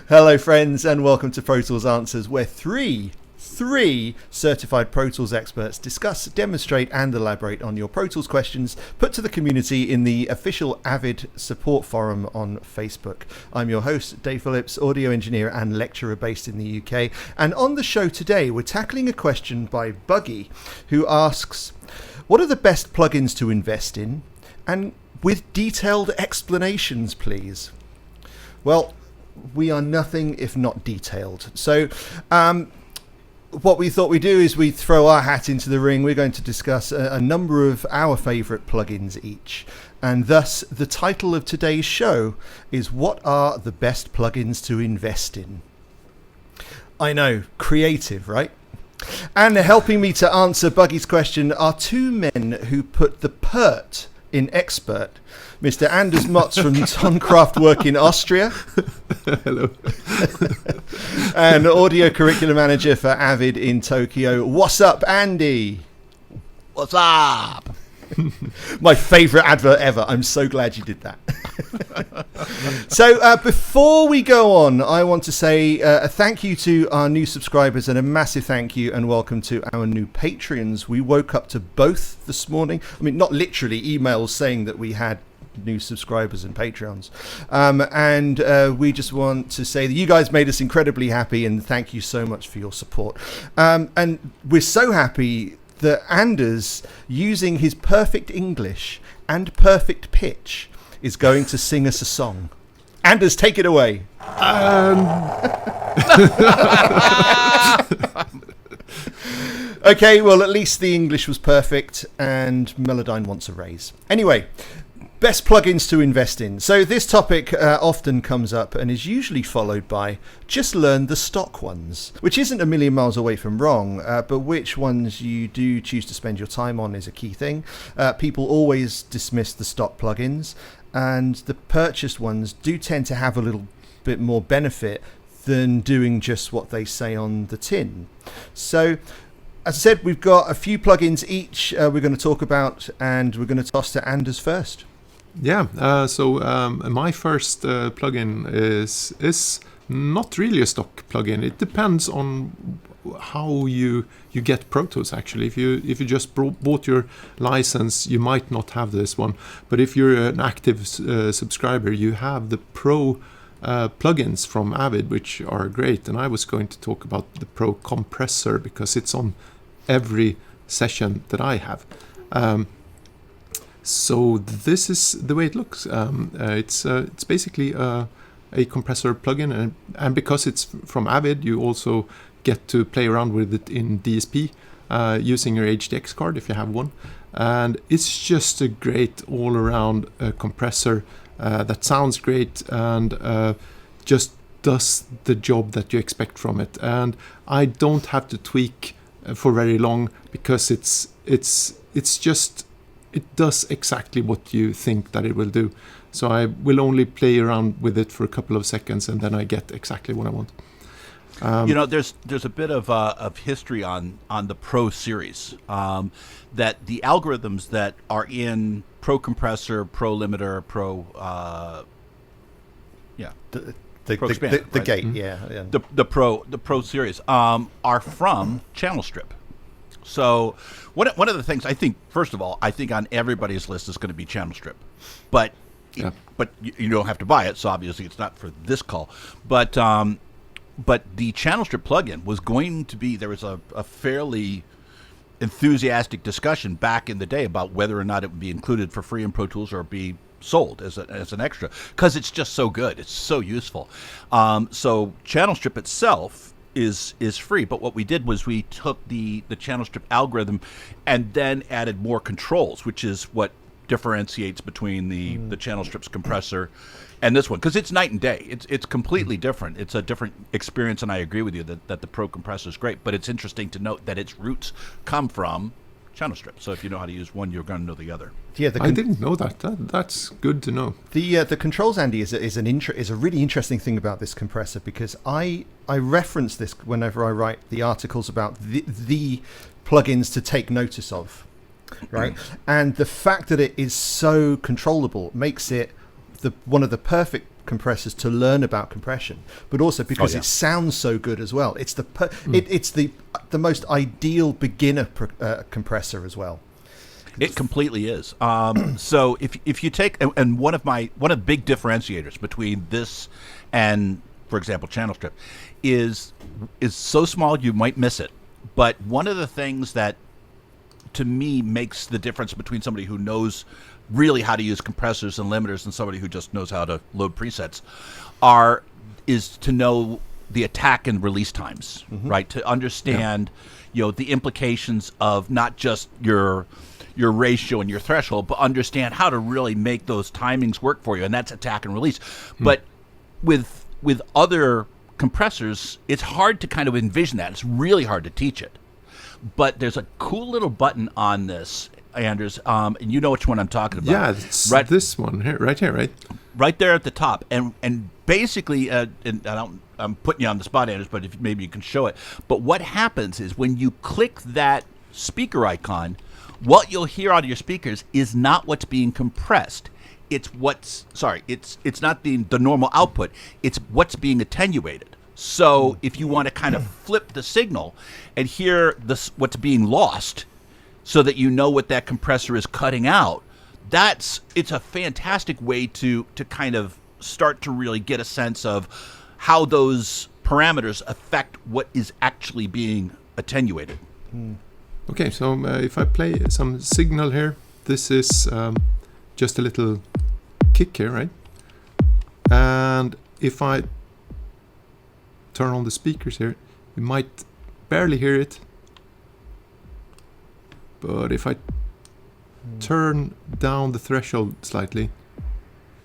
Hello friends and welcome to Pro Tools Answers, where three certified Pro Tools experts discuss, demonstrate and elaborate on your Pro Tools questions put to the community in the official Avid support forum on Facebook. I'm your host, Dave Phillips, audio engineer and lecturer based in the UK. And on the show today, we're tackling a question by Buggie, who asks, what are the best plugins to invest in? And with detailed explanations, please. Well, we are nothing if not detailed. So, what we thought we'd do is we throw our hat into the ring. We're going to discuss a number of our favourite plugins each. And thus, the title of today's show is What Are the Best Plugins to Invest in? I know, creative, right? And helping me to answer Buggie's question are two men who put the PERT in expert. Mr. Anders Motz from Tonkraft Work in Austria. Hello. And audio curriculum manager for Avid in Tokyo. What's up, Andy? What's up? My favourite advert ever. I'm so glad you did that. So before we go on, I want to say a thank you to our new subscribers and a massive thank you and welcome to our new Patreons. We woke up to both this morning. I mean, not literally emails saying that we had new subscribers and Patreons. And we just want to say that you guys made us incredibly happy and thank you so much for your support. And we're so happy that Anders, using his perfect English and perfect pitch, is going to sing us a song. Anders, take it away. Okay, well, at least the English was perfect and Melodyne wants a raise. Anyway, best plugins to invest in. So this topic often comes up and is usually followed by just learn the stock ones, which isn't a million miles away from wrong, but which ones you do choose to spend your time on is a key thing. People always dismiss the stock plugins, and the purchased ones do tend to have a little bit more benefit than doing just what they say on the tin. So, as I said, we've got a few plugins each we're going to talk about, and we're going to toss to Anders first. Yeah, so my first plugin is not really a stock plugin. It depends on how you get Pro Tools, actually. If you just bought your license, you might not have this one. But if you're an active subscriber, you have the Pro plugins from Avid, which are great. And I was going to talk about the Pro compressor because it's on every session that I have. So this is the way it looks. It's basically a compressor plugin, and because it's from Avid, you also get to play around with it in DSP using your HDX card if you have one. And it's just a great all-around compressor that sounds great and just does the job that you expect from it. And I don't have to tweak for very long because it's just. It does exactly what you think that it will do. So I will only play around with it for a couple of seconds and then I get exactly what I want. There's a bit of history on the Pro series, that the algorithms that are in Pro Compressor, Pro Limiter, Pro Expand, the right? gate, Mm-hmm. yeah. The Pro series are from Channel Strip. So one of the things I think, first of all, I think on everybody's list is going to be Channel Strip, but you don't have to buy it, so obviously it's not for this call. But the Channel Strip plugin was going to be, there was a fairly enthusiastic discussion back in the day about whether or not it would be included for free in Pro Tools or be sold as an extra, because it's just so good, it's so useful. So Channel Strip itself is free, but what we did was we took the Channel Strip algorithm and then added more controls, which is what differentiates between the Channel Strip's compressor and this one, because it's night and day. It's completely different. It's a different experience, and I agree with you that the Pro compressor is great, but it's interesting to note that its roots come from Channel Strip. So if you know how to use one, you're going to know the other. Yeah, I didn't know that. That's good to know. The controls, Andy, is a really interesting thing about this compressor, because I reference this whenever I write the articles about the plugins to take notice of, right? And the fact that it is so controllable makes it one of the perfect compressors to learn about compression, but also because it sounds so good as well. It's it's the most ideal beginner compressor as well. It completely is. So if you take and one of the big differentiators between this and, for example, channel strip is so small you might miss it. But one of the things that to me makes the difference between somebody who knows really how to use compressors and limiters and somebody who just knows how to load presets is to know the attack and release times, right? To understand, the implications of not just your ratio and your threshold, but understand how to really make those timings work for you, and that's attack and release. But with other compressors, it's hard to kind of envision that. It's really hard to teach it. But there's a cool little button on this, Anders, and you know which one I'm talking about. Yeah, it's this one here, right? Right there at the top, and basically, and I'm putting you on the spot, Anders, but maybe you can show it. But what happens is when you click that speaker icon, what you'll hear out of your speakers is not what's being compressed. It's not the normal output. It's what's being attenuated. So if you want to kind of flip the signal and hear what's being lost so that you know what that compressor is cutting out, it's a fantastic way to kind of start to really get a sense of how those parameters affect what is actually being attenuated. Okay, so if I play some signal here, this is just a little kick here, right? And if I turn on the speakers here, you might barely hear it. But if I turn down the threshold slightly,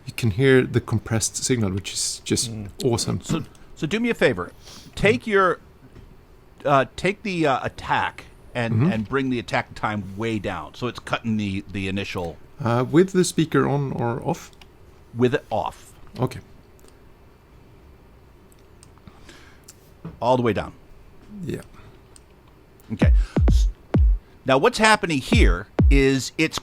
you can hear the compressed signal, which is just awesome. So do me a favor. Take the attack and bring the attack time way down, so it's cutting the initial. With the speaker on or off? With it off. Okay. All the way down. Yeah. Okay. Now what's happening here is it's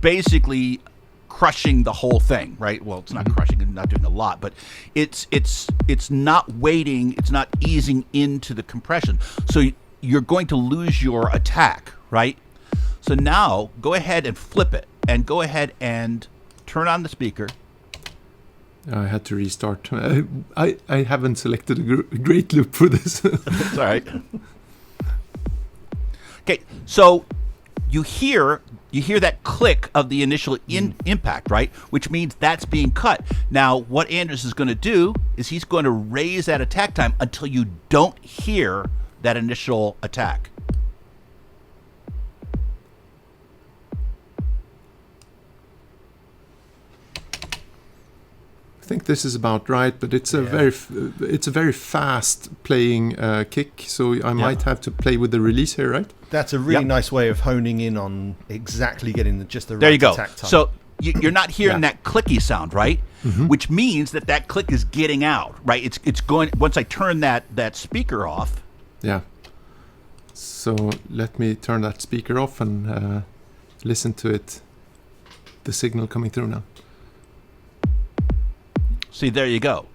basically crushing the whole thing, right? Well, it's not crushing and not doing a lot, but it's not waiting, it's not easing into the compression. So you're going to lose your attack, right? So now go ahead and flip it and go ahead and turn on the speaker. I had to restart. I haven't selected a great loop for this. That's all right. Okay, so you hear that click of the initial impact, right? Which means that's being cut. Now, what Anders is going to do is he's going to raise that attack time until you don't hear that initial attack. I think this is about right, but it's a very fast playing kick, so I might have to play with the release here, right? That's a really nice way of honing in on exactly getting just the right there you go. attack time. So you're not hearing that clicky sound, right? Which means that click is getting out, right? It's going once I turn that speaker off. Yeah. So let me turn that speaker off and listen to it. The signal coming through now. See, there you go.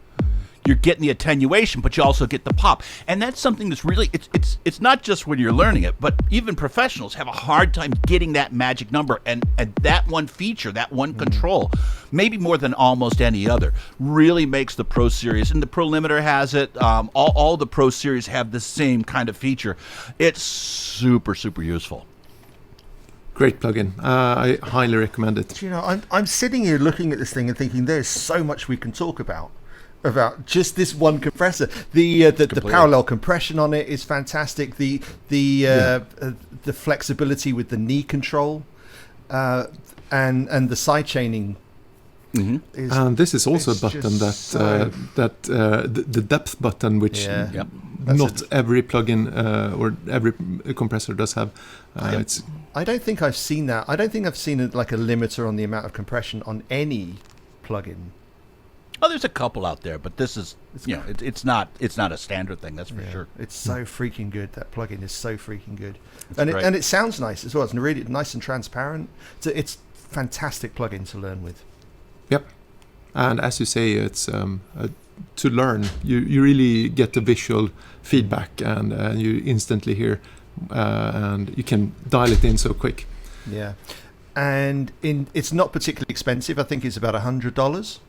You're getting the attenuation, but you also get the pop. And that's something that's really, it's not just when you're learning it, but even professionals have a hard time getting that magic number. And that one feature, that one control, maybe more than almost any other, really makes the Pro Series. And the Pro Limiter has it. All the Pro Series have the same kind of feature. It's super, super useful. Great plugin. I highly recommend it. You know, I'm sitting here looking at this thing and thinking there's so much we can talk about just this one compressor. The parallel compression on it is fantastic. The flexibility with the knee control and the side chaining. And this is also a button the depth button, which not every plugin or every compressor does have. I don't think I've seen that. I don't think I've seen like a limiter on the amount of compression on any plugin. Oh, there's a couple out there, but this is it's not a standard thing. That's for sure. It's so freaking good. That plugin is so freaking good, and it sounds nice as well. It's really nice and transparent. It's fantastic plugin to learn with. Yep, And as you say, it's to learn. You really get the visual feedback, and you instantly hear, and you can dial it in so quick. Yeah, and it's not particularly expensive. I think it's about $100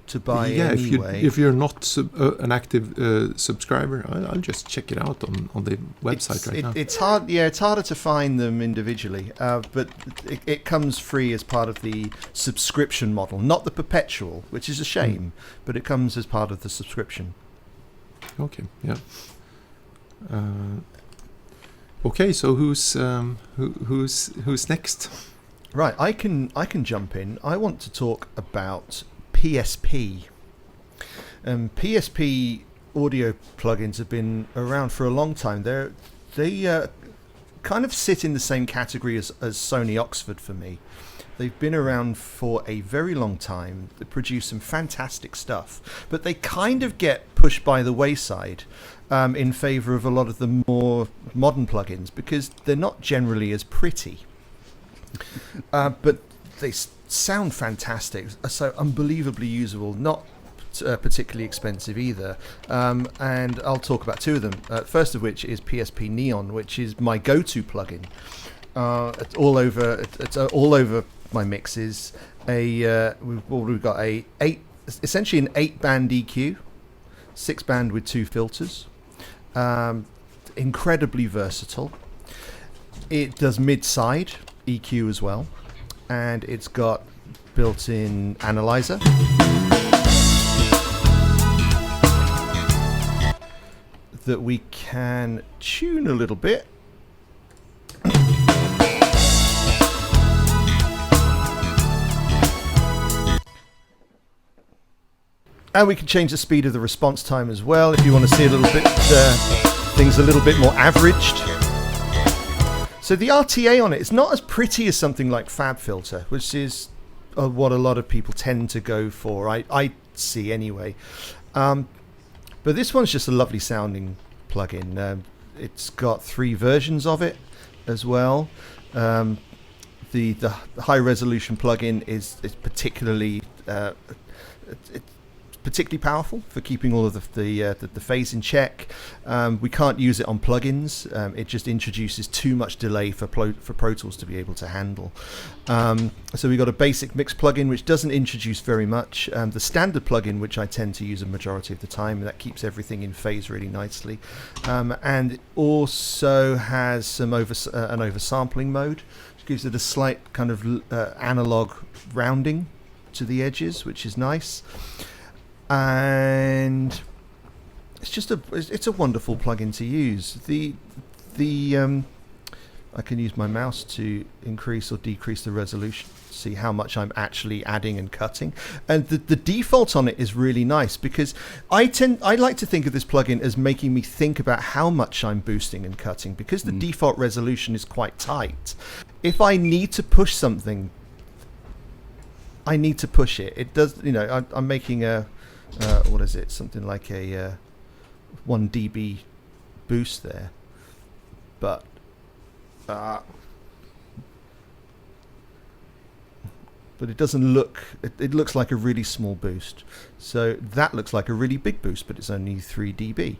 to buy. Yeah, anyway. if you're not an active subscriber, I'll just check it out on the website now. It's hard. Yeah, it's harder to find them individually, but it comes free as part of the subscription model, not the perpetual, which is a shame. But it comes as part of the subscription. Okay. Yeah. Okay. So who's next? Right, I can jump in. I want to talk about PSP. PSP audio plugins have been around for a long time. They kind of sit in the same category as Sony Oxford for me. They've been around for a very long time. They produce some fantastic stuff, but they kind of get pushed by the wayside in favor of a lot of the more modern plugins because they're not generally as pretty. But they sound fantastic, so unbelievably usable, not particularly expensive either. And I'll talk about two of them. First of which is PSP Neon, which is my go-to plugin. It's all over my mixes. We've got essentially an 8-band EQ, 6-band with 2 filters. Incredibly versatile. It does mid-side EQ as well, and it's got built-in analyzer that we can tune a little bit. And we can change the speed of the response time as well if you want to see a little bit things a little bit more averaged. So the RTA on it is not as pretty as something like FabFilter, which is what a lot of people tend to go for. I see anyway. But this one's just a lovely sounding plugin. It's got 3 versions of it as well. The high resolution plugin is particularly particularly powerful for keeping all of the phase in check. We can't use it on plugins. It just introduces too much delay for Pro Tools to be able to handle. So we've got a basic mix plugin which doesn't introduce very much. The standard plugin, which I tend to use a majority of the time, that keeps everything in phase really nicely. And it also has some an oversampling mode, which gives it a slight kind of analog rounding to the edges, which is nice. And it's a wonderful plugin to use. I can use my mouse to increase or decrease the resolution, see how much I'm actually adding and cutting. And the default on it is really nice because I like to think of this plugin as making me think about how much I'm boosting and cutting, because the default resolution is quite tight. If I need to push something, I need to push it. It does, I'm making a what is it? Something like a 1 dB boost there, but it doesn't look. It looks like a really small boost. So that looks like a really big boost, but it's only 3 dB.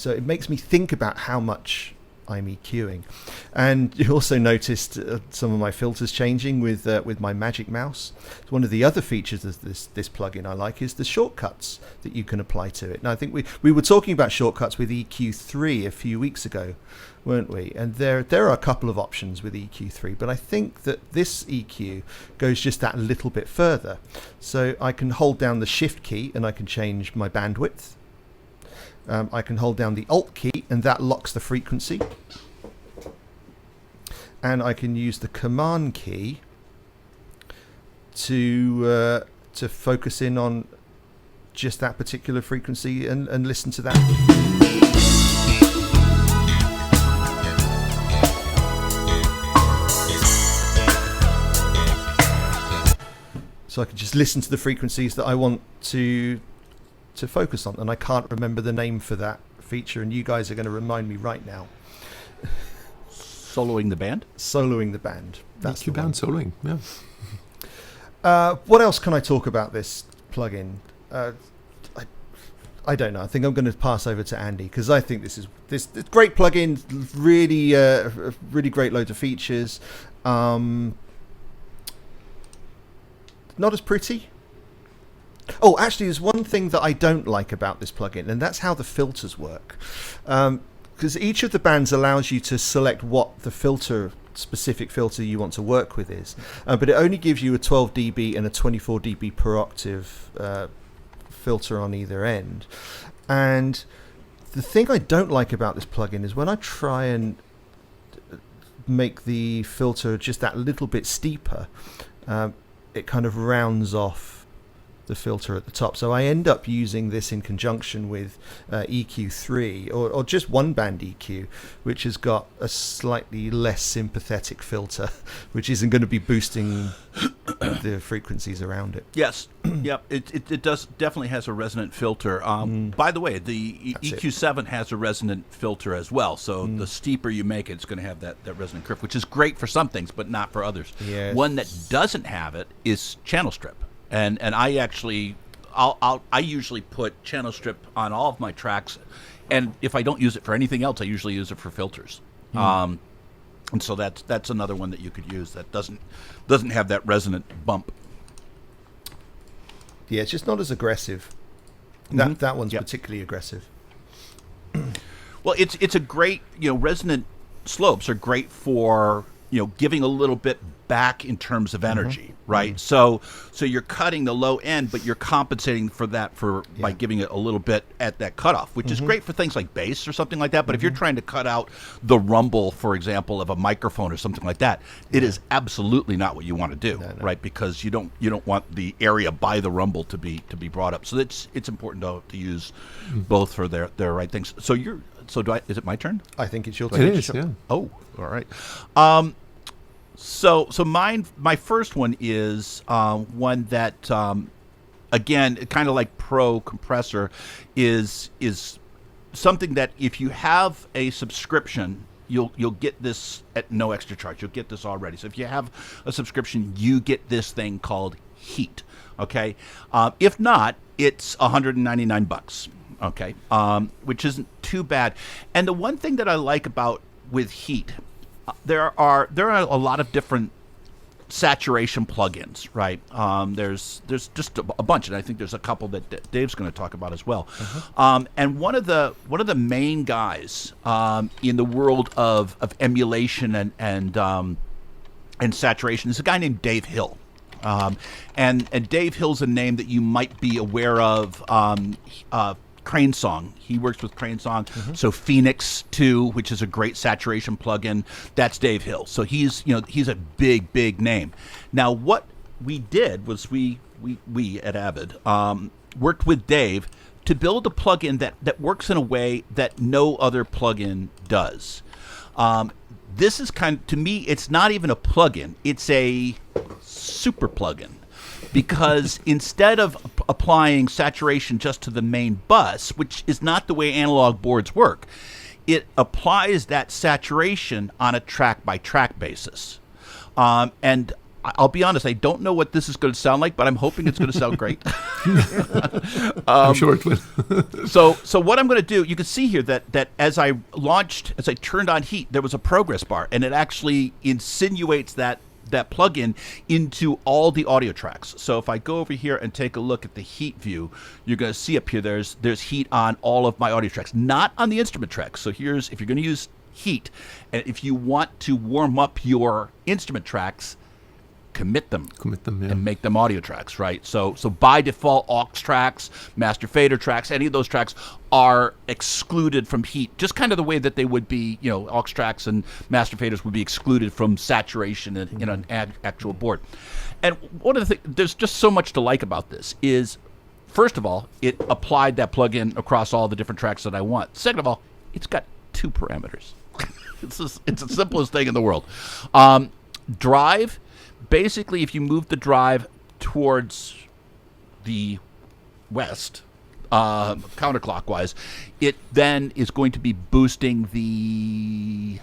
So it makes me think about how much I'm EQing. And you also noticed some of my filters changing with my Magic Mouse. One of the other features of this plugin I like is the shortcuts that you can apply to it. Now I think we were talking about shortcuts with EQ3 a few weeks ago, weren't we? And there are a couple of options with EQ3, but I think that this EQ goes just that little bit further. So I can hold down the Shift key and I can change my bandwidth. I can hold down the Alt key and that locks the frequency. And I can use the Command key to focus in on just that particular frequency and listen to that. So I can just listen to the frequencies that I want to focus on, and I can't remember the name for that feature, and you guys are going to remind me right now. Soloing the band? Soloing the band. That's EQ band soloing, yeah. What else can I talk about this plugin? I don't know. I think I'm going to pass over to Andy because I think this great plugin, really great load of features. Not as pretty. Oh, actually, there's one thing that I don't like about this plugin, and that's how the filters work. Because each of the bands allows you to select what the specific filter you want to work with is, but it only gives you a 12 dB and a 24 dB per octave filter on either end. And the thing I don't like about this plugin is when I try and make the filter just that little bit steeper, it kind of rounds off the filter at the top. So I end up using this in conjunction with EQ3 or just one band EQ, which has got a slightly less sympathetic filter, which isn't going to be boosting the frequencies around it. Yes. Yep. It does definitely has a resonant filter. By the way, the EQ7 has a resonant filter as well. So the steeper you make it, it's going to have that resonant curve, which is great for some things, but not for others. Yes. One that doesn't have it is channel strip. And I actually, I usually put channel strip on all of my tracks, and if I don't use it for anything else, I usually use it for filters. And so that's another one that you could use that doesn't have that resonant bump. Yeah, it's just not as aggressive. That one's particularly aggressive. Well, it's a great, resonant slopes are great for giving a little bit back in terms of energy, right? So you're cutting the low end, but you're compensating for that by giving it a little bit at that cutoff, which is great for things like bass or something like that. But if you're trying to cut out the rumble, for example, of a microphone or something like that, it is absolutely not what you want to do, right? Because you don't want the area by the rumble to be brought up. So it's important to use both for their right things. So is it my turn? I think it's your turn. It is, yeah. Oh, all right. So my first one is one that again, kind of like Pro Compressor, is something that if you have a subscription, you'll get this at no extra charge. You'll get this already. So if you have a subscription, you get this thing called Heat. Okay, if not, it's $199. Okay, which isn't too bad. And the one thing that I like with Heat, there are a lot of different saturation plugins, right? There's just a bunch, and I think there's a couple that Dave's going to talk about as well. And one of the main guys in the world of emulation and saturation is a guy named Dave Hill. And Dave Hill's a name that you might be aware of. Crane Song. He works with Crane Song. So Phoenix 2, which is a great saturation plugin, that's Dave Hill. So he's a big name. Now what we did was we at Avid worked with Dave to build a plugin that works in a way that no other plugin does. This is to me, it's not even a plugin, it's a super plugin. Because instead of applying saturation just to the main bus, which is not the way analog boards work, it applies that saturation on a track-by-track basis. And I'll be honest, I don't know what this is going to sound like, but I'm hoping it's going to sound great. I'm sure it will. So what I'm going to do, you can see here that as I turned on Heat, there was a progress bar, and it actually insinuates that plugin into all the audio tracks. So if I go over here and take a look at the Heat view, you're going to see up here there's Heat on all of my audio tracks, not on the instrument tracks. So if you're going to use Heat, and if you want to warm up your instrument tracks, commit them, and make them audio tracks, right? So by default, aux tracks, master fader tracks, any of those tracks are excluded from Heat, just kind of the way that they would be, aux tracks and master faders would be excluded from saturation in an actual board. And one of the things, there's just so much to like about this is, first of all, it applied that plugin across all the different tracks that I want. Second of all, it's got 2 parameters. It's the simplest thing in the world. Drive. Basically, if you move the drive towards the west, counterclockwise, it then is going to be boosting the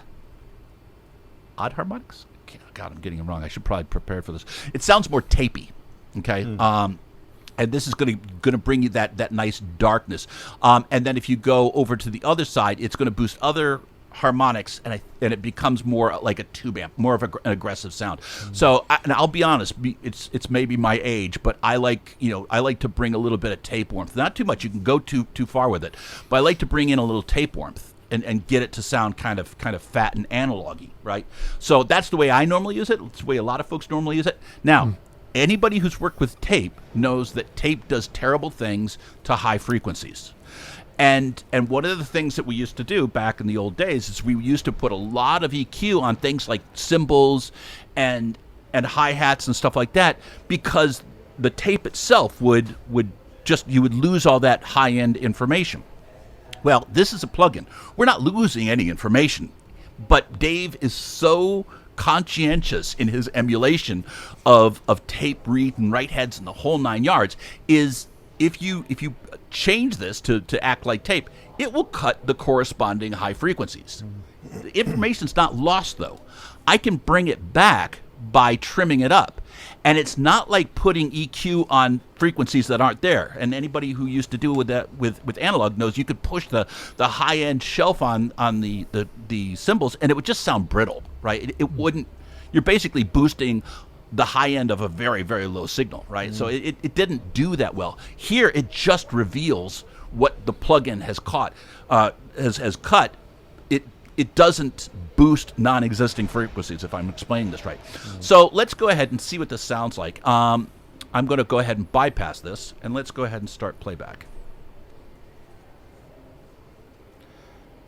odd harmonics. God, I'm getting it wrong. I should probably prepare for this. It sounds more tapey. Okay. And this is going to bring you that nice darkness. And then if you go over to the other side, it's going to boost other harmonics, and it becomes more like a tube amp, more of an aggressive sound. So, and I'll be honest, it's maybe my age, but I like to bring a little bit of tape warmth. Not too much. You can go too far with it, but I like to bring in a little tape warmth and get it to sound kind of fat and analog-y, right? So that's the way I normally use it. It's the way a lot of folks normally use it. Now, anybody who's worked with tape knows that tape does terrible things to high frequencies. And one of the things that we used to do back in the old days is we used to put a lot of EQ on things like cymbals and hi-hats and stuff like that, because the tape itself would you would lose all that high-end information. Well, this is a plugin. We're not losing any information, but Dave is so conscientious in his emulation of tape read and write heads and the whole 9 yards is if you change this to act like tape, it will cut the corresponding high frequencies. The information's not lost, though. I can bring it back by trimming it up. And it's not like putting EQ on frequencies that aren't there. And anybody who used to do with that with analog knows you could push the high-end shelf on the cymbals, and it would just sound brittle, right? It wouldn't. You're basically boosting the high end of a very, very low signal, right? So it didn't do that well. Here, it just reveals what the plugin has caught, has cut. It doesn't boost non-existing frequencies, if I'm explaining this right. So let's go ahead and see what this sounds like. I'm going to go ahead and bypass this, and let's go ahead and start playback.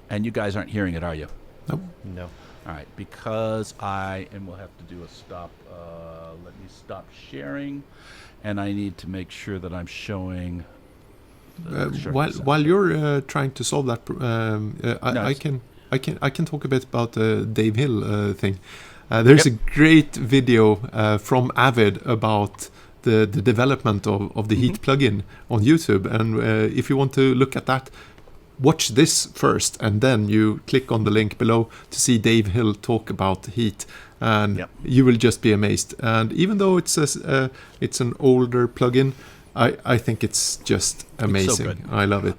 And you guys aren't hearing it, are you? Nope. No. All right, because we'll have to do a stop. Let me stop sharing, and I need to make sure that I'm showing. While you're trying to solve that, I can talk a bit about the Dave Hill thing. There's a great video from Avid about the development of the Heat plugin on YouTube, and if you want to look at that, watch this first, and then you click on the link below to see Dave Hill talk about Heat, and you will just be amazed. And even though it's an older plugin, I think it's just amazing. It's so good. I love it.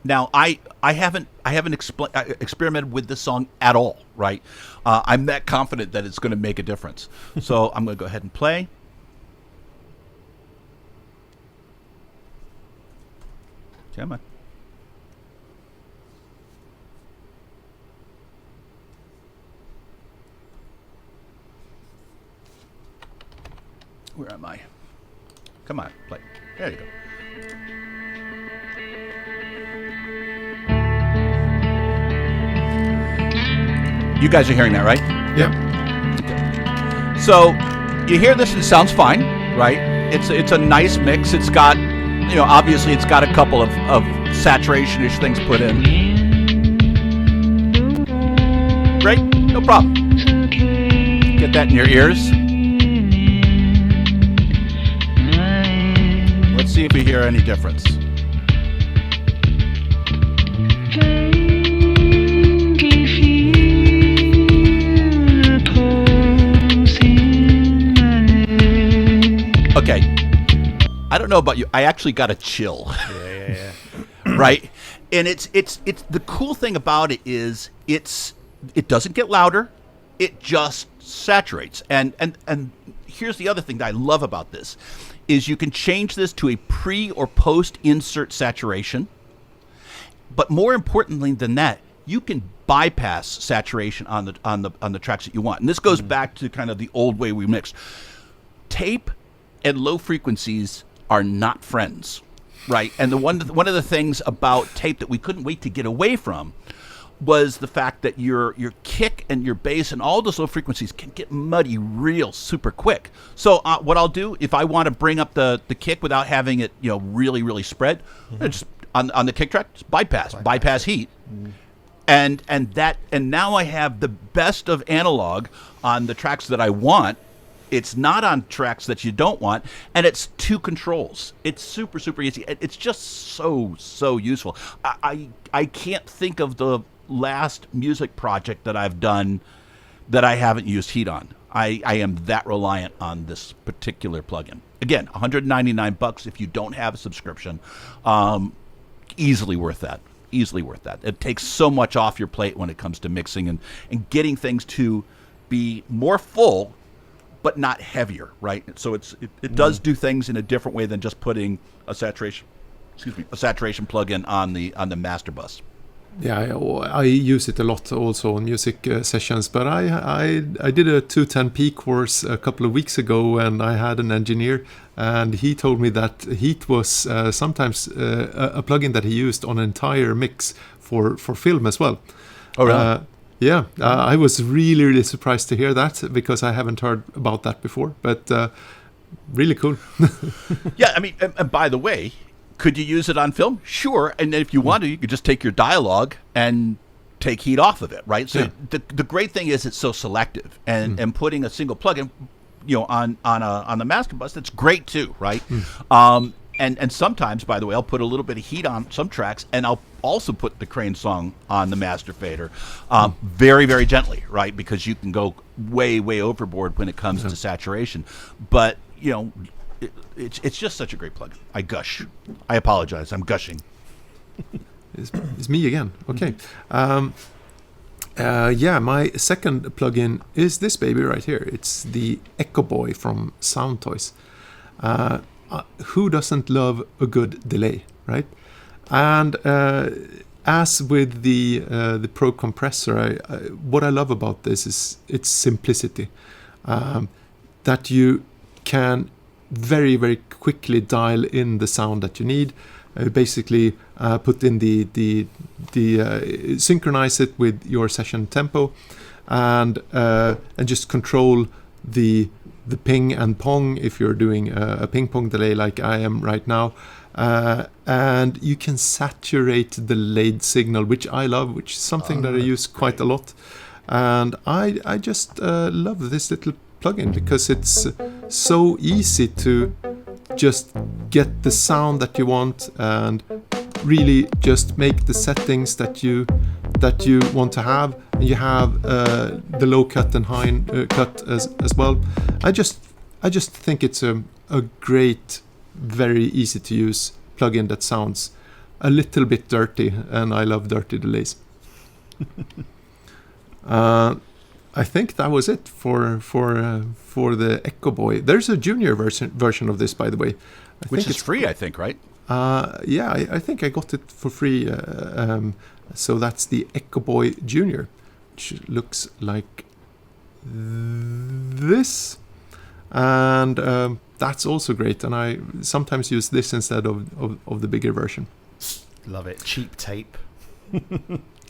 Now I haven't experimented with this song at all, right? I'm that confident that it's going to make a difference. So I'm going to go ahead and play. Come on. Where am I? Come on, play. There you go. You guys are hearing that, right? Yeah. Okay. So you hear this and it sounds fine, right? It's a nice mix. It's got, obviously it's got a couple of saturation-ish things put in. Great, no problem. Get that in your ears. Let's see if we hear any difference. Okay, I don't know about you. I actually got a chill. Yeah. Right, and it's the cool thing about it is it doesn't get louder. It just saturates. And here's the other thing that I love about this is you can change this to a pre or post insert saturation. But more importantly than that, you can bypass saturation on the tracks that you want. And this goes back to kind of the old way we mixed. Tape and low frequencies are not friends, right? And one of the things about tape that we couldn't wait to get away from was the fact that your kick and your bass and all those low frequencies can get muddy real super quick. So what I'll do, if I want to bring up the kick without having it really, really spread, just on the kick track, just bypass heat. And now I have the best of analog on the tracks that I want. It's not on tracks that you don't want, and it's two controls. It's super, super easy. It's just so useful. I can't think of the last music project that I've done that I haven't used heat on. I am that reliant on this particular plugin. again, $199 if you don't have a subscription. Easily worth that. Easily worth that. It takes so much off your plate when it comes to mixing and getting things to be more full, but not heavier, right? So it does do things in a different way than just putting a saturation plugin on the master bus. Yeah, I use it a lot also on music sessions, but I did a 210p course a couple of weeks ago, and I had an engineer, and he told me that Heat was sometimes a plugin that he used on an entire mix for film as well. Oh, really? Yeah, I was really, really surprised to hear that, because I haven't heard about that before, but really cool. Yeah, I mean, and by the way, could you use it on film? Sure. And if you want to, you could just take your dialogue and take Heat off of it, right? So the great thing is it's so selective, and putting a single plugin, on the master bus, that's great too, right? And sometimes, by the way, I'll put a little bit of Heat on some tracks, and I'll also put the Crane song on the master fader, very, very gently, right? Because you can go way, way overboard when it comes to saturation. But it's just such a great plugin. I gush. I apologize. I'm gushing. It's me again. Okay. My second plugin is this baby right here. It's the Echo Boy from Sound Toys. Who doesn't love a good delay, right? And as with the Pro Compressor, what I love about this is its simplicity. That you can very, very quickly dial in the sound that you need. Basically, put in the synchronize it with your session tempo, and just control the ping and pong if you're doing a ping pong delay like I am right now. And you can saturate the delayed signal, which I love, which is something that I use quite a lot. And I just love this little plugin because it's so easy to just get the sound that you want and really just make the settings that you want to have, and you have the low cut and high cut as well. I just think it's a great, very easy to use plugin that sounds a little bit dirty, and I love dirty delays. I think that was it for the Echo Boy. There's a junior version of this, by the way, which is free, I think, right? I think I got it for free. So that's the Echo Boy Junior, which looks like this, and that's also great. And I sometimes use this instead of the bigger version. Love it. Cheap tape.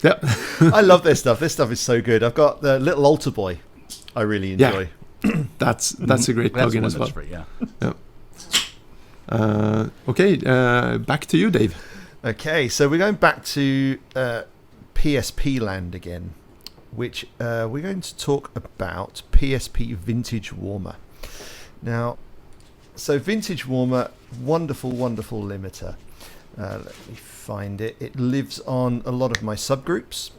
Yeah. I love this stuff. This stuff is so good. I've got the little altar boy I really enjoy. Yeah. That's a great plugin as well. Free, yeah. Okay, back to you, Dave. Okay, so we're going back to PSP land again, which we're going to talk about PSP Vintage Warmer. Now, so Vintage Warmer, wonderful, wonderful limiter. Let me find it. It lives on a lot of my subgroups.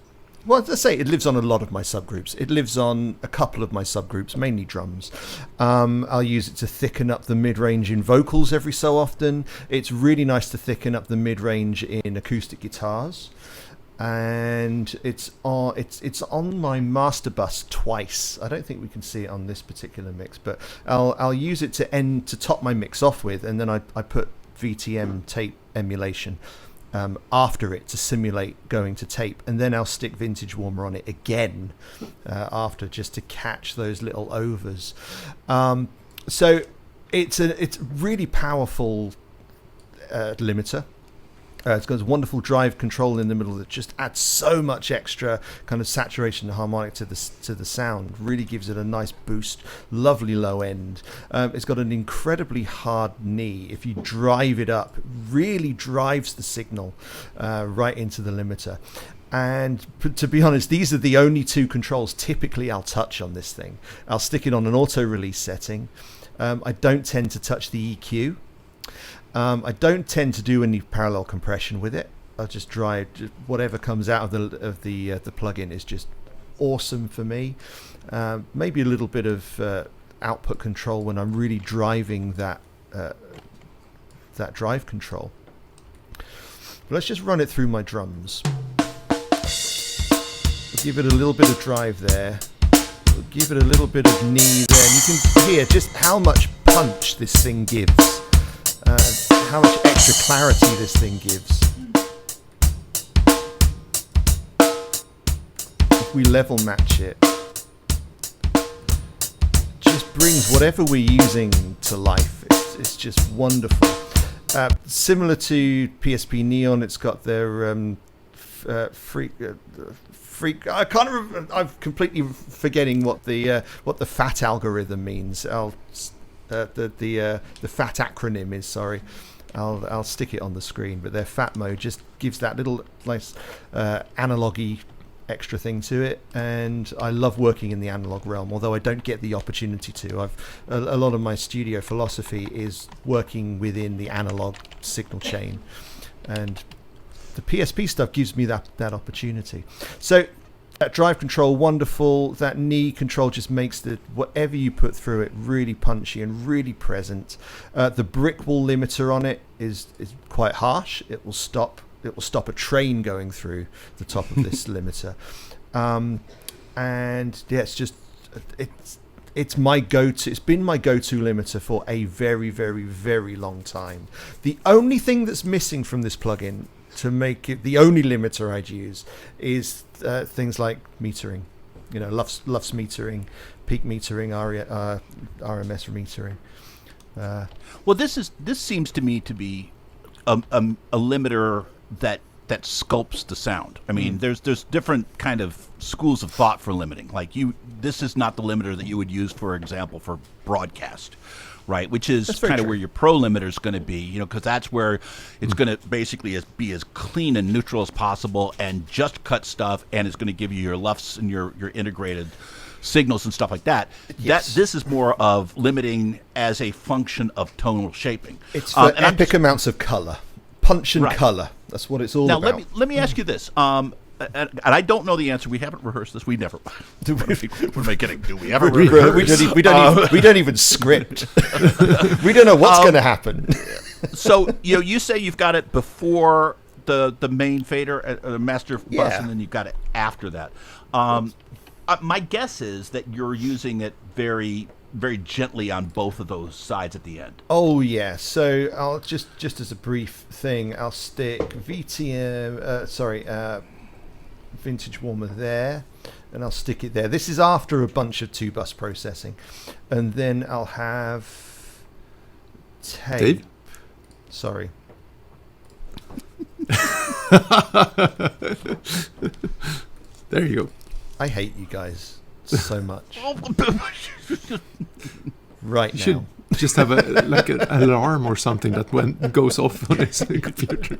Well, let's say it lives on a lot of my subgroups. It lives on a couple of my subgroups, mainly drums. I'll use it to thicken up the mid-range in vocals every so often. It's really nice to thicken up the mid-range in acoustic guitars. And it's on my master bus twice. I don't think we can see it on this particular mix, but I'll use it to top my mix off with, and then I put VTM tape emulation after it to simulate going to tape, and then I'll stick Vintage Warmer on it again after, just to catch those little overs. So it's really powerful limiter. It's got a wonderful drive control in the middle that just adds so much extra kind of saturation and harmonic to the sound. Really gives it a nice boost. Lovely low end. It's got an incredibly hard knee. If you drive it up, it really drives the signal right into the limiter. And to be honest, these are the only two controls typically I'll touch on this thing. I'll stick it on an auto release setting. I don't tend to touch the EQ. I don't tend to do any parallel compression with it. I'll just drive whatever comes out of the plugin is just awesome for me. Maybe a little bit of output control when I'm really driving that that drive control. But let's just run it through my drums. We'll give it a little bit of drive there. We'll give it a little bit of knee there. And you can hear just how much punch this thing gives. How much extra clarity this thing gives. If we level match it, just brings whatever we're using to life. It's just wonderful. Similar to PSP Neon, it's got their freak. I can't remember. I'm completely forgetting what the FAT algorithm means. The FAT acronym is. Sorry, I'll stick it on the screen. But their FAT mode just gives that little nice analogy extra thing to it, and I love working in the analog realm, although I don't get the opportunity to. A lot of my studio philosophy is working within the analog signal chain, and the PSP stuff gives me that opportunity. So that drive control, wonderful. That knee control just makes whatever you put through it really punchy and really present. The brick wall limiter on it is quite harsh. It will stop a train going through the top of this limiter. And yeah, it's my go-to. It's been my go-to limiter for a very, very, very long time. The only thing that's missing from this plugin to make it the only limiter I'd use is things like metering, LUFS metering, peak metering, RMS metering. Well, this seems to me to be a limiter that sculpts the sound. I mean, there's different kind of schools of thought for limiting. Like this is not the limiter that you would use, for example, for broadcast, right? Which is kind of where your pro limiter is going to be, because that's where it's going to basically be as clean and neutral as possible and just cut stuff, and it's going to give you your LUFS and your integrated signals and stuff like that. Yes. This is more of limiting as a function of tonal shaping. It's for epic amounts of color. Punch and color. That's what it's all about. Now, let me ask you this. And I don't know the answer. We haven't rehearsed this. We never. What am I kidding? Do we ever rehearse? We don't even script. We don't know what's going to happen. So you say you've got it before the main fader, master bus, and then you've got it after that. My guess is that you're using it very, very gently on both of those sides at the end. Oh yeah. So I'll just as a brief thing, I'll stick vintage warmer there, and I'll stick it there. This is after a bunch of 2-bus processing, and then I'll have tape. Dave? Sorry. There you go. I hate you guys so much. Right You now. should just have an alarm or something that goes off on his computer.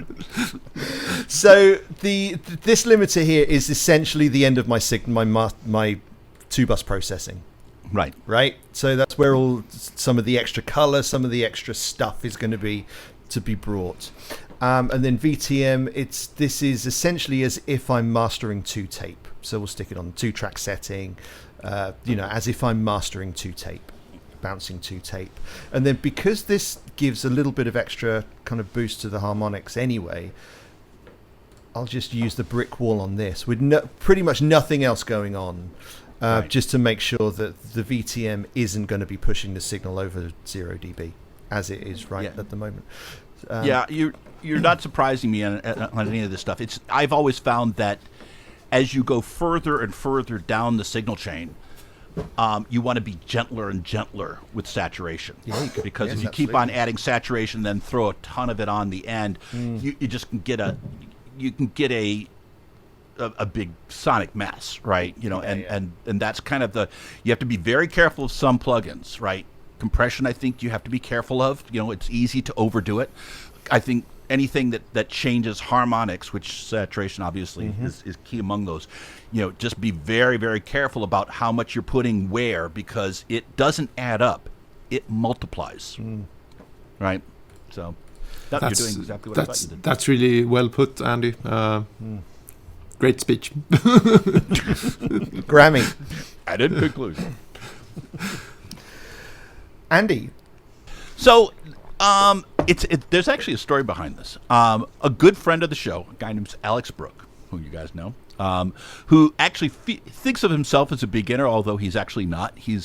So this limiter here is essentially the end of my 2-bus processing. Right. So that's where some of the extra color, some of the extra stuff is going to be brought. And then VTM, this is essentially as if I'm mastering 2 tape. So we'll stick it on 2-track setting, as if I'm mastering 2 tape, bouncing 2 tape. And then because this gives a little bit of extra kind of boost to the harmonics anyway, I'll just use the brick wall on this with pretty much nothing else going on, just to make sure that the VTM isn't going to be pushing the signal over 0 dB as it is at the moment. You're not surprising me on any of this stuff. I've always found that as you go further and further down the signal chain, you want to be gentler and gentler with saturation. Because if you keep on adding saturation, then throw a ton of it on the end, you just can get a big sonic mess, right? And that's kind of you have to be very careful of some plugins, right? Compression, I think you have to be careful of. It's easy to overdo it. I think anything that changes harmonics, which saturation obviously is key among those, just be very, very careful about how much you're putting where, because it doesn't add up. It multiplies. Right? So you're doing exactly what I thought you did. That's really well put, Andy. Great speech. Grammy. Added conclusion. Andy. So There's actually a story behind this. A good friend of the show, a guy named Alex Brooke, who you guys know, who actually thinks of himself as a beginner, although he's actually not. He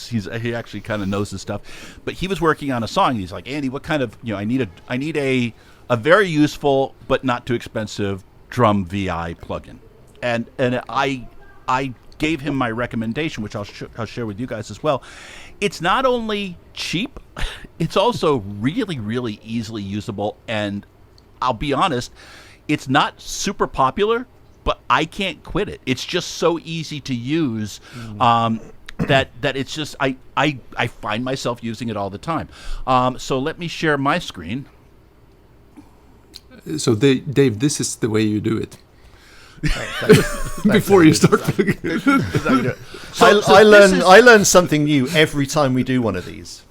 actually kind of knows his stuff. But he was working on a song, and he's like, Andy, what kind of, I need a very useful but not too expensive drum VI plugin, and I gave him my recommendation, which I'll share with you guys as well. It's not only cheap, it's also really, really easily usable, and I'll be honest, it's not super popular, but I can't quit it. It's just so easy to use that it's just I find myself using it all the time. So let me share my screen. So Dave, this is the way you do it. Before you start plugging. I learn something new every time we do one of these.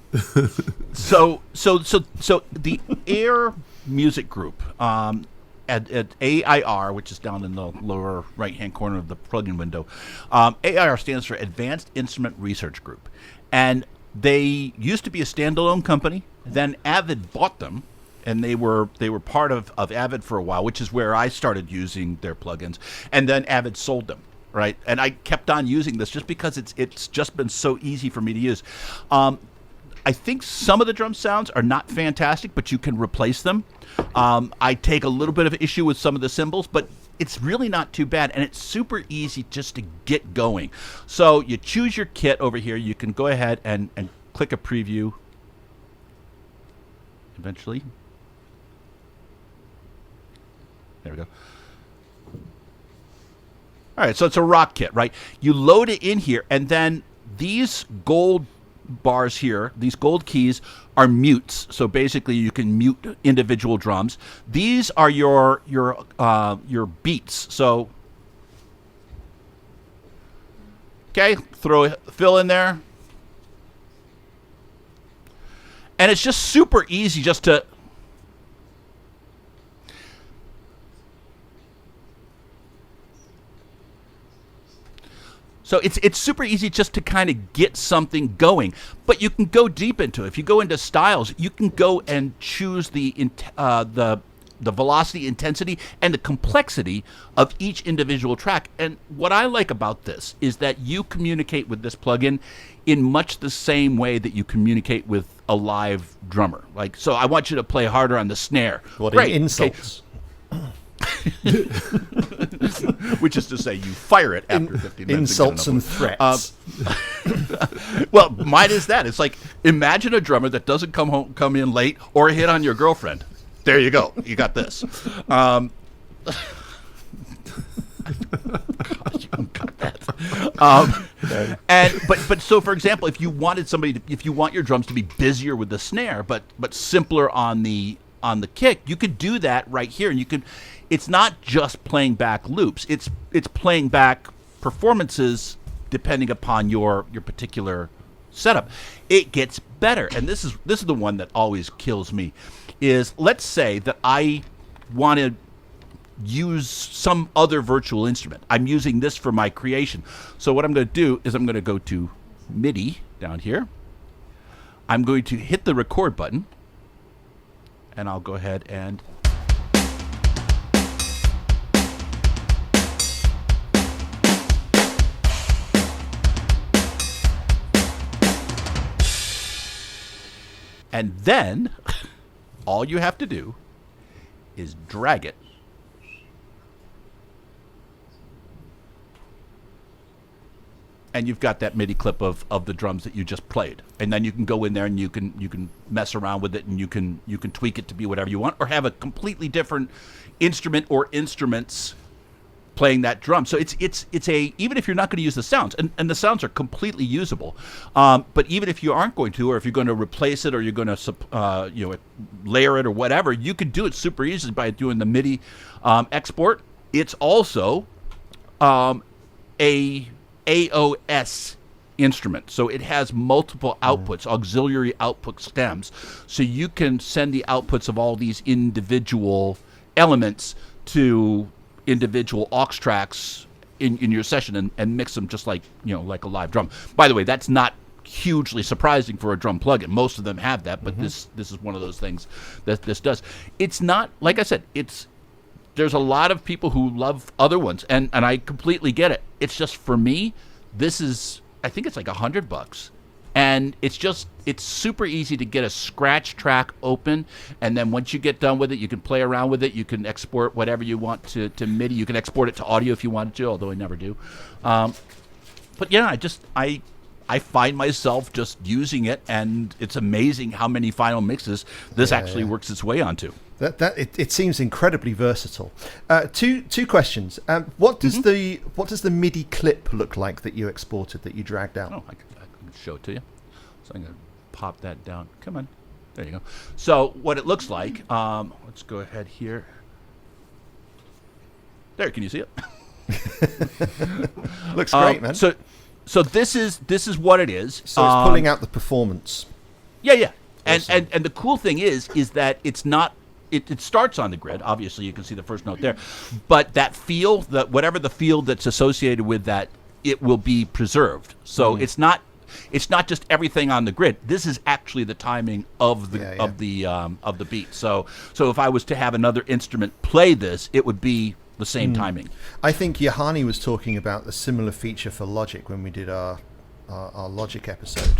So the Air Music Group at AIR, which is down in the lower right-hand corner of the plugin window, AIR stands for Advanced Instrument Research Group, and they used to be a standalone company. Then Avid bought them. And they were part of Avid for a while, which is where I started using their plugins. And then Avid sold them, right? And I kept on using this just because it's just been so easy for me to use. I think some of the drum sounds are not fantastic, but you can replace them. I take a little bit of issue with some of the cymbals, but it's really not too bad, and it's super easy just to get going. So you choose your kit over here. You can go ahead and click a preview eventually. There we go. All right, so it's a rock kit, right? You load it in here, and then these gold bars here, these gold keys, are mutes. So basically, you can mute individual drums. These are your beats. So, okay, throw a fill in there, and it's just super easy just to. So it's super easy just to kind of get something going, but you can go deep into it. If you go into styles, you can go and choose the velocity, intensity, and the complexity of each individual track. And what I like about this is that you communicate with this plugin in much the same way that you communicate with a live drummer. Like, so I want you to play harder on the snare. What Great. insults? Which is to say, you fire it after 15 minutes. Insults and threats. Well, mine is that. It's like, imagine a drummer that doesn't come in late or hit on your girlfriend. There you go. You got this. Gosh, you got that. But so, for example, if you wanted if you want your drums to be busier with the snare, but simpler on the kick, you could do that right here, and you could. It's not just playing back loops. It's playing back performances depending upon your particular setup. It gets better, and this is the one that always kills me. Is, let's say that I want to use some other virtual instrument. I'm using this for my creation. So what I'm going to do is I'm going to go to MIDI down here. I'm going to hit the record button, and I'll go ahead and then all you have to do is drag it and you've got that MIDI clip of the drums that you just played. And then you can go in there and you can mess around with it, and you can tweak it to be whatever you want, or have a completely different instrument or instruments playing that drum. So it's even if you're not going to use the sounds, and the sounds are completely usable, but even if you aren't going to, or if you're going to replace it, or you're going to layer it or whatever, you can do it super easily by doing the MIDI export. It's also a AOS instrument, so it has multiple outputs, auxiliary output stems, so you can send the outputs of all these individual elements to individual aux tracks in your session and mix them just like like a live drum. By the way, that's not hugely surprising for a drum plugin. Most of them have that, but this is one of those things that this does. It's not, like I said, there's a lot of people who love other ones, and I completely get it. It's just, for me, this is, I think it's like $100. And it's super easy to get a scratch track open, and then once you get done with it, you can play around with it. You can export whatever you want to MIDI. You can export it to audio if you wanted to, although I never do. But yeah, I find myself just using it, and it's amazing how many final mixes this actually works its way onto. It seems incredibly versatile. Two questions. What does the MIDI clip look like that you exported, that you dragged out? Oh, I can show it to you. So I'm going to pop that down. Come on. There you go. So what it looks like, let's go ahead here. There, can you see it? Looks great, man. So this is what it is. So it's pulling out the performance. Yeah. Awesome. And the cool thing is that it's not, it starts on the grid. Obviously, you can see the first note there. But that feel, whatever the feel that's associated with that, it will be preserved. So it's not just everything on the grid. This is actually the timing of the beat. So if I was to have another instrument play this, it would be the same timing. I think Johanni was talking about the similar feature for Logic when we did our Logic episode.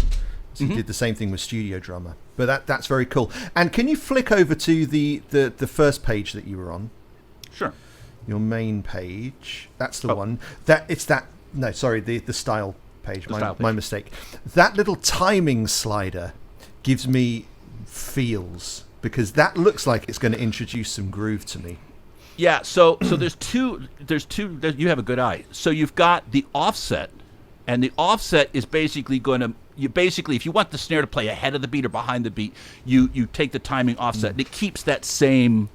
So he did the same thing with Studio Drummer. But that's very cool. And can you flick over to the first page that you were on? Sure. Your main page. That's the one. The style page. My mistake. That little timing slider gives me feels, because that looks like it's going to introduce some groove to me. Yeah, so there's two, you have a good eye. So you've got the offset, and the offset is basically going to, if you want the snare to play ahead of the beat or behind the beat, you take the timing offset, and it keeps that same,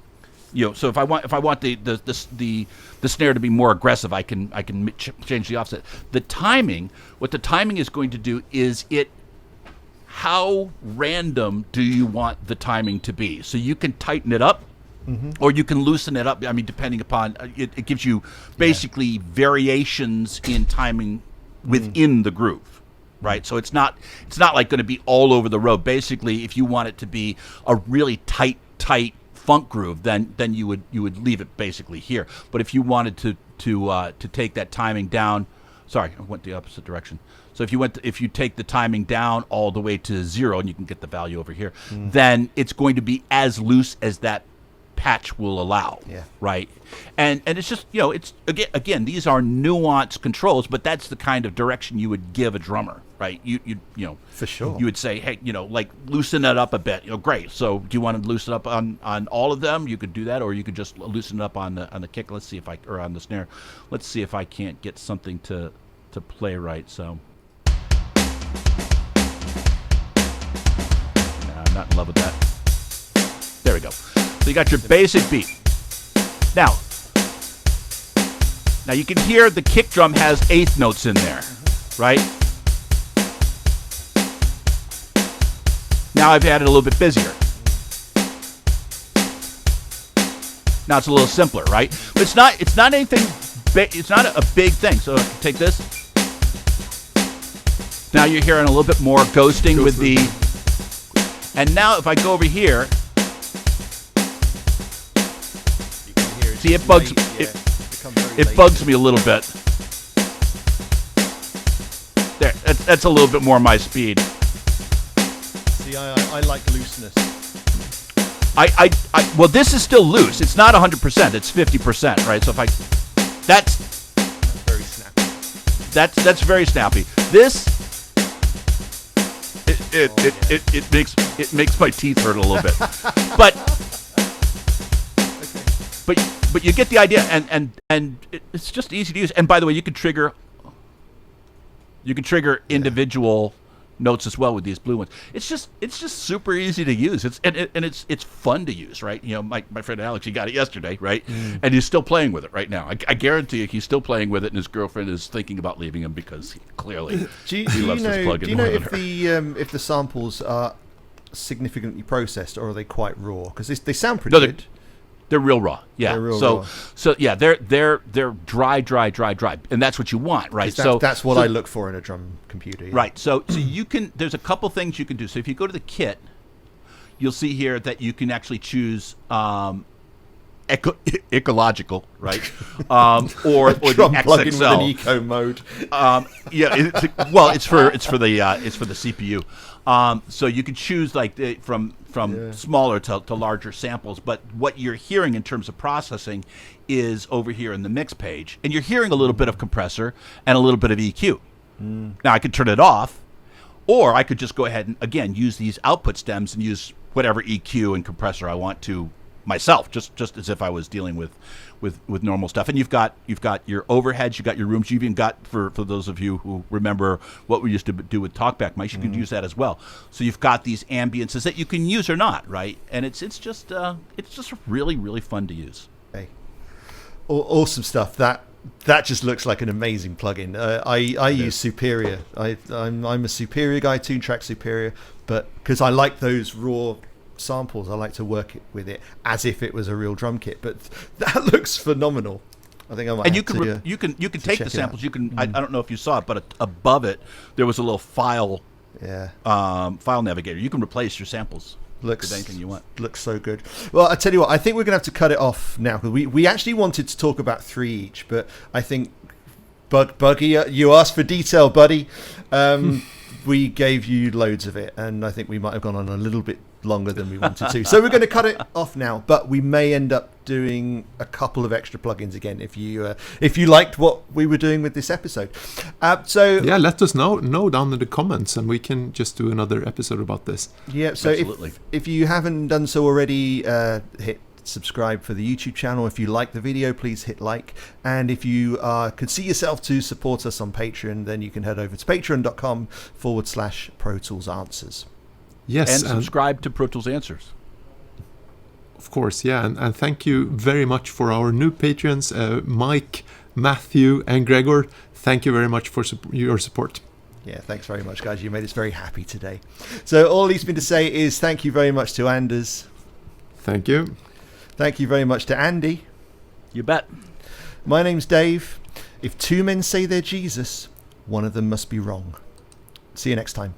so if I want the snare to be more aggressive, I can change the offset. What the timing is going to do is how random do you want the timing to be? So you can tighten it up, or you can loosen it up. I mean, depending upon it gives you basically variations in timing within the groove, right? So it's not like going to be all over the road. Basically, if you want it to be a really tight funk groove, then you would leave it basically here. But if you wanted to take that timing down, sorry, I went the opposite direction. So if you take the timing down all the way to 0, and you can get the value over here, then it's going to be as loose as that patch will allow, right? And it's just, it's again these are nuanced controls, but that's the kind of direction you would give a drummer, right? You for sure, you would say, hey, like loosen it up a bit. Great. So do you want to loosen it up on all of them? You could do that, or you could just loosen it up on the kick. Let's see or on the snare. Let's see if I can't get something to play right. So I'm not in love with that. There we go. So you got your basic beat. Now you can hear the kick drum has 8th notes in there, right? Now I've added a little bit busier. Now it's a little simpler, right? But it's not anything. It's not a big thing. So I can take this. Now you're hearing a little bit more ghosting with the. And now if I go over here. See, it bugs me a little bit. There, that's a little bit more my speed. See, I like looseness. Well, this is still loose. It's not 100%. It's 50%, right? So if that's very snappy. That's very snappy. This it makes my teeth hurt a little bit, but you get the idea, and it's just easy to use. And by the way, you can trigger individual notes as well with these blue ones. It's just super easy to use. It's fun to use, right? My friend Alex, he got it yesterday, right? And he's still playing with it right now. I guarantee you, he's still playing with it, and his girlfriend is thinking about leaving him because he clearly he loves this plugin. Do you know if the samples are significantly processed, or are they quite raw? Because they sound pretty good. They're real raw. Yeah. They're real so raw. so yeah, they're dry, and that's what you want, right? That's what I look for in a drum computer. Yeah. Right. So you can. There's a couple things you can do. So if you go to the kit, you'll see here that you can actually choose ecological, right? Or the Drum plug-in with an XXL. eco mode. It's for the CPU. So you can choose like from smaller to larger samples. But what you're hearing in terms of processing is over here in the mix page, and you're hearing a little bit of compressor and a little bit of EQ. Now I could turn it off, or I could just go ahead and again use these output stems and use whatever EQ and compressor I want to myself, just as if I was dealing with normal stuff. And you've got your overheads, you've got your rooms, you've even got for those of you who remember what we used to do with talkback mics, you could use that as well. So you've got these ambiances that you can use or not, right? And it's just really, really fun to use. Hey. Awesome stuff. That just looks like an amazing plugin. I use Superior. I'm a Superior guy, Tune Track Superior, but because I like those raw samples, I like to work with it as if it was a real drum kit. But that looks phenomenal. I think I might. And you can take the samples. You can. I don't know if you saw it, but above it there was a little file. Yeah. File navigator. You can replace your samples. With anything you want. Looks so good. Well, I tell you what, I think we're going to have to cut it off now, because we actually wanted to talk about 3 each, but I think Buggie, you asked for detail, buddy. We gave you loads of it, and I think we might have gone on a little bit longer than we wanted to. So we're going to cut it off now, but we may end up doing a couple of extra plugins again if you liked what we were doing with this episode. So yeah, let us know down in the comments, and we can just do another episode about this. Yeah, so if you haven't done so already, hit subscribe for the YouTube channel. If you like the video, please hit like, and if you could see yourself to support us on Patreon, then you can head over to patreon.com/Pro Tools Answers. Yes, and subscribe to Pro Tools Answers. Of course, yeah, and thank you very much for our new patrons, Mike, Matthew, and Gregor. Thank you very much for your support. Yeah, thanks very much, guys. You made us very happy today. So all leaves me to say is thank you very much to Anders. Thank you. Thank you very much to Andy. You bet. My name's Dave. If two men say they're Jesus, one of them must be wrong. See you next time.